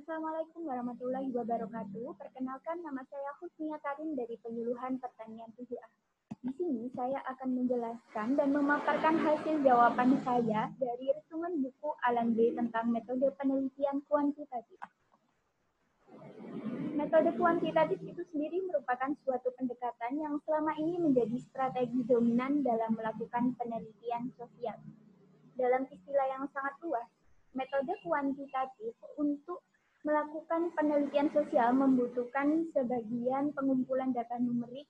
Assalamualaikum warahmatullahi wabarakatuh. Perkenalkan, nama saya Husnia Karim dari Penyuluhan Pertanian 7A. Di sini saya akan menjelaskan dan memaparkan hasil jawaban saya dari resumen buku Alan B tentang metode penelitian kuantitatif. Metode kuantitatif itu sendiri merupakan suatu pendekatan yang selama ini menjadi strategi dominan dalam melakukan penelitian sosial. Dalam istilah yang sangat luas, metode kuantitatif untuk melakukan penelitian sosial membutuhkan sebagian pengumpulan data numerik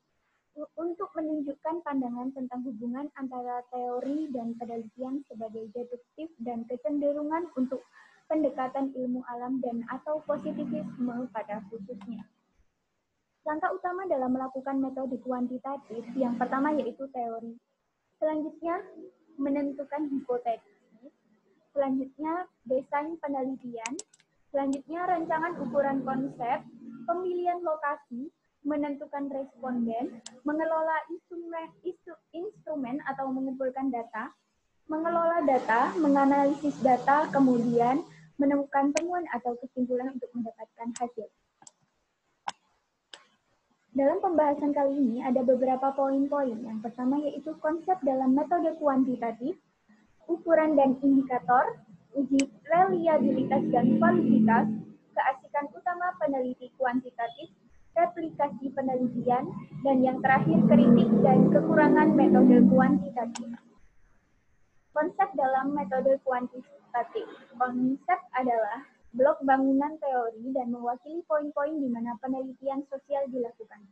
untuk menunjukkan pandangan tentang hubungan antara teori dan penelitian sebagai deduktif dan kecenderungan untuk pendekatan ilmu alam dan atau positivisme pada khususnya. Langkah utama dalam melakukan metode kuantitatif yang pertama yaitu teori. Selanjutnya menentukan hipotesis. Selanjutnya desain penelitian. Selanjutnya rancangan ukuran konsep, pemilihan lokasi, menentukan responden, mengelola instrumen atau mengumpulkan data, mengelola data, menganalisis data, kemudian menemukan temuan atau kesimpulan untuk mendapatkan hasil. Dalam pembahasan kali ini ada beberapa poin-poin. Yang pertama yaitu konsep dalam metode kuantitatif, ukuran dan indikator, uji reliabilitas dan validitas, keasikan utama peneliti kuantitatif, replikasi penelitian, dan yang terakhir kritik dan kekurangan metode kuantitatif. Konsep dalam metode kuantitatif. Konsep adalah blok bangunan teori dan mewakili poin-poin di mana penelitian sosial dilakukan.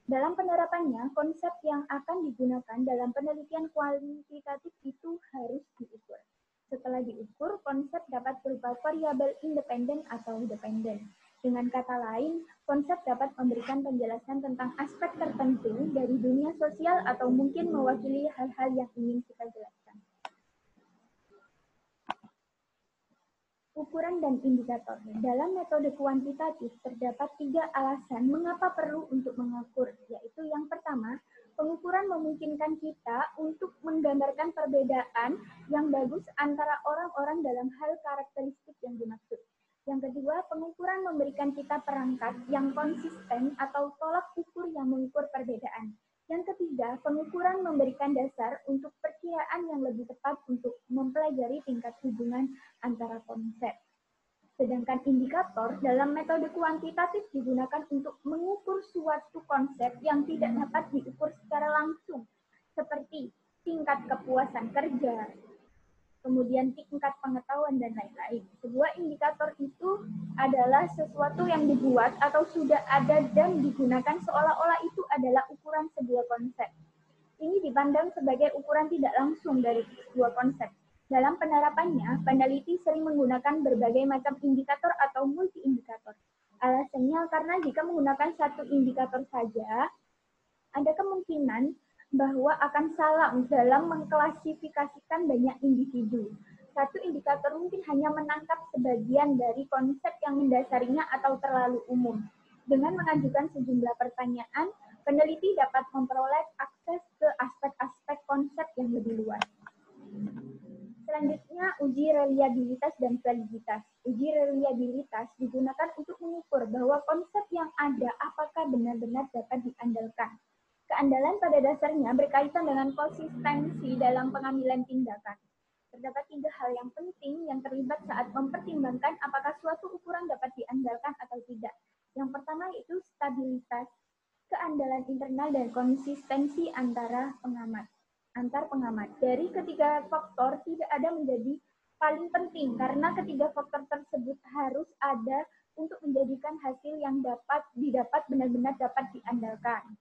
Dalam penerapannya, konsep yang akan digunakan dalam penelitian kuantitatif itu harus diukur. Setelah diukur, konsep dapat berupa variabel independen atau dependen. Dengan kata lain, konsep dapat memberikan penjelasan tentang aspek tertentu dari dunia sosial atau mungkin mewakili hal-hal yang ingin kita jelaskan. Ukuran dan indikator. Dalam metode kuantitatif terdapat 3 alasan mengapa perlu untuk mengukur, yaitu yang pertama, pengukuran memungkinkan kita untuk menggambarkan perbedaan yang bagus antara orang-orang dalam hal karakteristik yang dimaksud. Yang kedua, pengukuran memberikan kita perangkat yang konsisten atau tolak ukur yang mengukur perbedaan. Yang ketiga, pengukuran memberikan dasar untuk perkiraan yang lebih tepat untuk mempelajari tingkat hubungan antara konsep. Sedangkan indikator dalam metode kuantitatif digunakan untuk mengukur suatu konsep yang tidak dapat diukur secara langsung, seperti tingkat kepuasan kerja, kemudian tingkat pengetahuan, dan lain-lain. Sebuah indikator itu adalah sesuatu yang dibuat atau sudah ada dan digunakan seolah-olah itu adalah ukuran sebuah konsep. Ini dipandang sebagai ukuran tidak langsung dari sebuah konsep. Dalam penerapannya, peneliti sering menggunakan berbagai macam indikator atau multi-indikator. Alasannya karena jika menggunakan satu indikator saja, ada kemungkinan bahwa akan salah dalam mengklasifikasikan banyak individu. Satu indikator mungkin hanya menangkap sebagian dari konsep yang mendasarinya atau terlalu umum. Dengan mengajukan sejumlah pertanyaan, peneliti dapat memperoleh akses ke aspek-aspek konsep yang lebih luas. Selanjutnya, uji reliabilitas dan validitas. Uji reliabilitas digunakan untuk mengukur bahwa konsep yang ada apakah benar-benar dapat diandalkan. Keandalan pada dasarnya berkaitan dengan konsistensi dalam pengambilan tindakan. Terdapat 3 hal yang penting yang terlibat saat mempertimbangkan apakah suatu ukuran dapat diandalkan atau tidak. Yang pertama yaitu stabilitas, keandalan internal, dan konsistensi antar pengamat. Dari ketiga faktor tidak ada menjadi paling penting karena ketiga faktor tersebut harus ada untuk menjadikan hasil yang didapat benar-benar dapat diandalkan.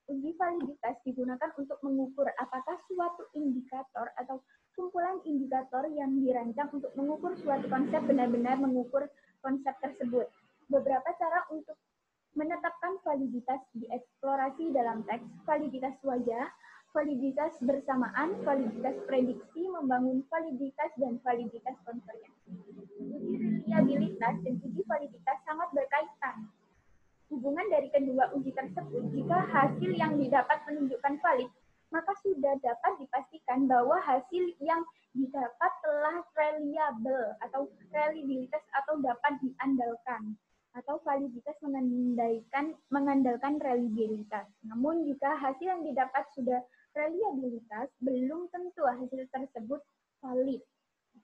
Uji validitas digunakan untuk mengukur apakah suatu indikator atau kumpulan indikator yang dirancang untuk mengukur suatu konsep benar-benar mengukur konsep tersebut. Beberapa cara untuk menetapkan validitas dieksplorasi dalam teks: validitas wajah, validitas bersamaan, validitas prediksi, membangun validitas, dan validitas konvergensi. Uji reliabilitas dan uji validitas sangat berkaitan. Hubungan dari kedua uji tersebut, jika hasil yang didapat menunjukkan valid, maka sudah dapat dipastikan bahwa hasil yang didapat telah reliable atau reliabilitas atau dapat diandalkan, atau validitas mengandalkan reliabilitas. Namun jika hasil yang didapat sudah reliabilitas, belum tentu hasil tersebut valid.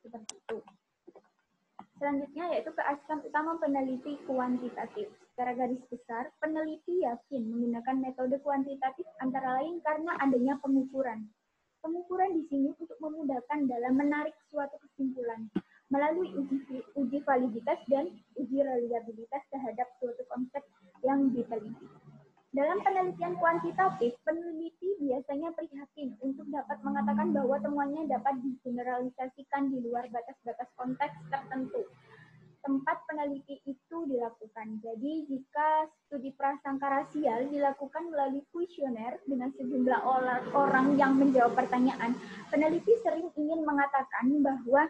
Seperti itu. Selanjutnya yaitu keasikan utama peneliti kuantitatif. Secara garis besar, peneliti yakin menggunakan metode kuantitatif antara lain karena adanya pengukuran. Pengukuran di sini untuk memudahkan dalam menarik suatu kesimpulan melalui uji validitas dan uji reliabilitas terhadap suatu konsep yang diteliti. Dalam penelitian kuantitatif, peneliti biasanya prihatin untuk dapat mengatakan bahwa temuannya dapat digeneralisasikan di luar batas-batas konteks tertentu tempat peneliti itu dilakukan. Jadi jika studi prasangka rasial dilakukan melalui kuesioner dengan sejumlah orang yang menjawab pertanyaan, peneliti sering ingin mengatakan bahwa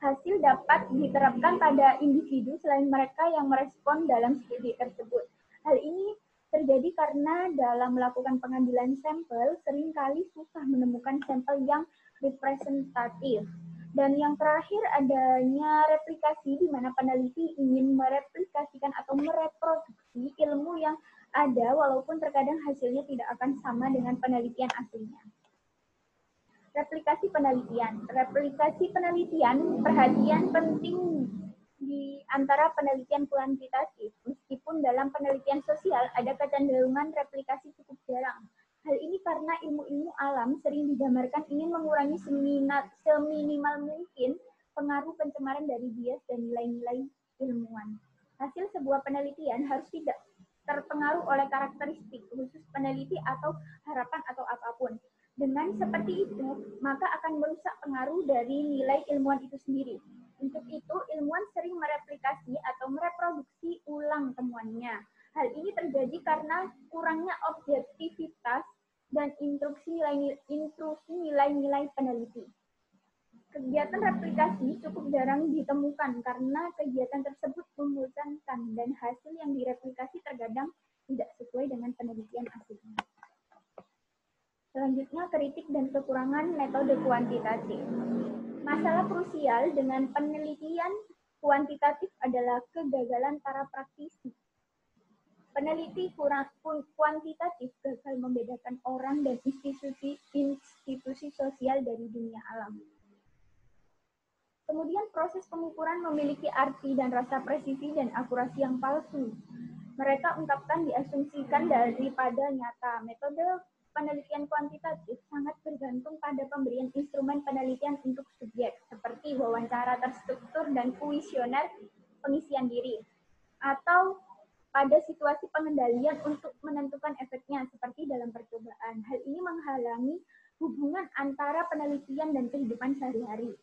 hasil dapat diterapkan pada individu selain mereka yang merespon dalam studi tersebut. Hal ini terjadi karena dalam melakukan pengambilan sampel, seringkali susah menemukan sampel yang representatif. Dan yang terakhir adanya replikasi di mana peneliti ingin mereplikasikan atau mereproduksi ilmu yang ada walaupun terkadang hasilnya tidak akan sama dengan penelitian aslinya. Replikasi penelitian. Replikasi penelitian perhatian penting di antara penelitian kuantitatif. Meskipun dalam penelitian sosial ada kecenderungan replikasi cukup jarang. Hal ini karena ilmu-ilmu alam sering digambarkan ingin mengurangi seminimal mungkin pengaruh pencemaran dari bias dan nilai-nilai ilmuwan. Hasil sebuah penelitian harus tidak terpengaruh oleh karakteristik khusus peneliti atau harapan atau apapun. Dengan seperti itu, maka akan merusak pengaruh dari nilai ilmuwan itu sendiri. Untuk itu, ilmuwan sering mereplikasi atau mereproduksi ulang temuannya. Hal ini terjadi karena kurangnya objektivitas dan intrusi nilai-nilai peneliti. Kegiatan replikasi cukup jarang ditemukan karena kegiatan tersebut membosankan dan hasil yang direplikasi terkadang tidak sesuai dengan penelitian aslinya. Selanjutnya, kritik dan kekurangan metode kuantitatif. Masalah krusial dengan penelitian kuantitatif adalah kegagalan para praktisi. Peneliti kuantitatif gagal membedakan orang dan institusi sosial dari dunia alam. Kemudian proses pengukuran memiliki arti dan rasa presisi dan akurasi yang palsu. Mereka ungkapkan diasumsikan daripada nyata. Metode penelitian kuantitatif sangat bergantung pada pemberian instrumen penelitian untuk subjek, seperti wawancara terstruktur dan kuesioner pengisian diri, atau pada situasi pengendalian untuk menentukan efeknya, seperti dalam percobaan. Hal ini menghalangi hubungan antara penelitian dan kehidupan sehari-hari.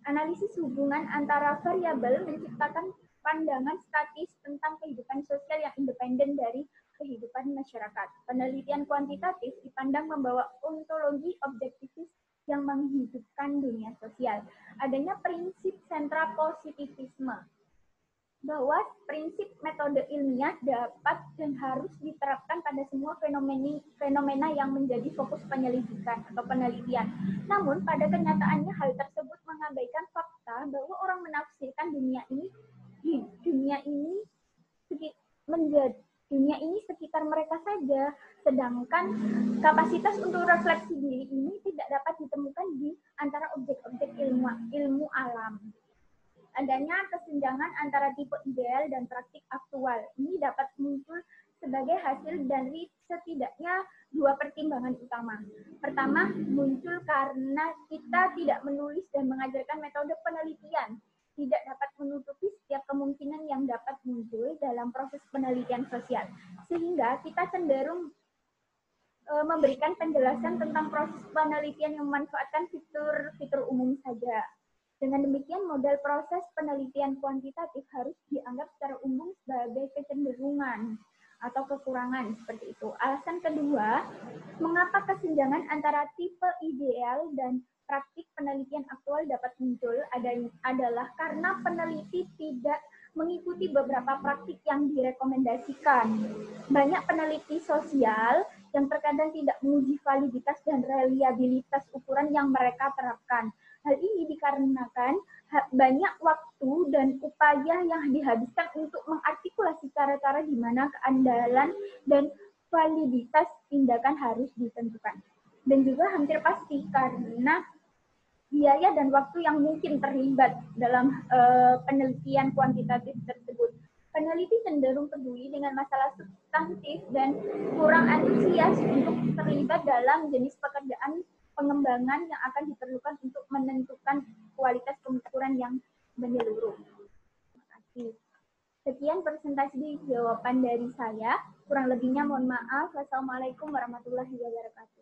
Analisis hubungan antara variabel menciptakan pandangan statis tentang kehidupan sosial yang independen dari kehidupan masyarakat. Penelitian kuantitatif dipandang membawa ontologi objektivis yang menghidupkan dunia sosial. Adanya prinsip sentra positivisme, bahwa prinsip metode ilmiah dapat dan harus diterapkan pada semua fenomena yang menjadi fokus penyelidikan atau penelitian. Namun pada kenyataannya hal tersebut mengabaikan fakta bahwa orang menafsirkan dunia ini sekitar mereka saja, sedangkan kapasitas untuk refleksi diri ini tidak dapat ditemukan di antara objek-objek ilmu alam. Adanya kesenjangan antara tipe ideal dan praktik aktual. Ini dapat muncul sebagai hasil dari setidaknya dua pertimbangan utama. Pertama, muncul karena kita tidak menulis dan mengajarkan metode penelitian. Tidak dapat menutupi setiap kemungkinan yang dapat muncul dalam proses penelitian sosial. Sehingga kita cenderung memberikan penjelasan tentang proses penelitian yang memanfaatkan fitur-fitur umum saja. Dengan demikian, model proses penelitian kuantitatif harus dianggap secara umum sebagai kecenderungan atau kekurangan, seperti itu. Alasan kedua, mengapa kesenjangan antara tipe ideal dan praktik penelitian aktual dapat muncul adalah karena peneliti tidak mengikuti beberapa praktik yang direkomendasikan. Banyak peneliti sosial yang terkadang tidak menguji validitas dan reliabilitas ukuran yang mereka terapkan. Hal ini dikarenakan banyak waktu dan upaya yang dihabiskan untuk mengartikulasi cara-cara di mana keandalan dan validitas tindakan harus ditentukan. Dan juga hampir pasti karena biaya dan waktu yang mungkin terlibat dalam penelitian kuantitatif tersebut. Peneliti cenderung peduli dengan masalah substantif dan kurang antusias untuk terlibat dalam jenis pekerjaan pengembangan yang akan diperlukan untuk menentukan kualitas pengukuran yang menyeluruh. Terima kasih. Sekian presentasi jawaban dari saya. Kurang lebihnya mohon maaf. Wassalamualaikum warahmatullahi wabarakatuh.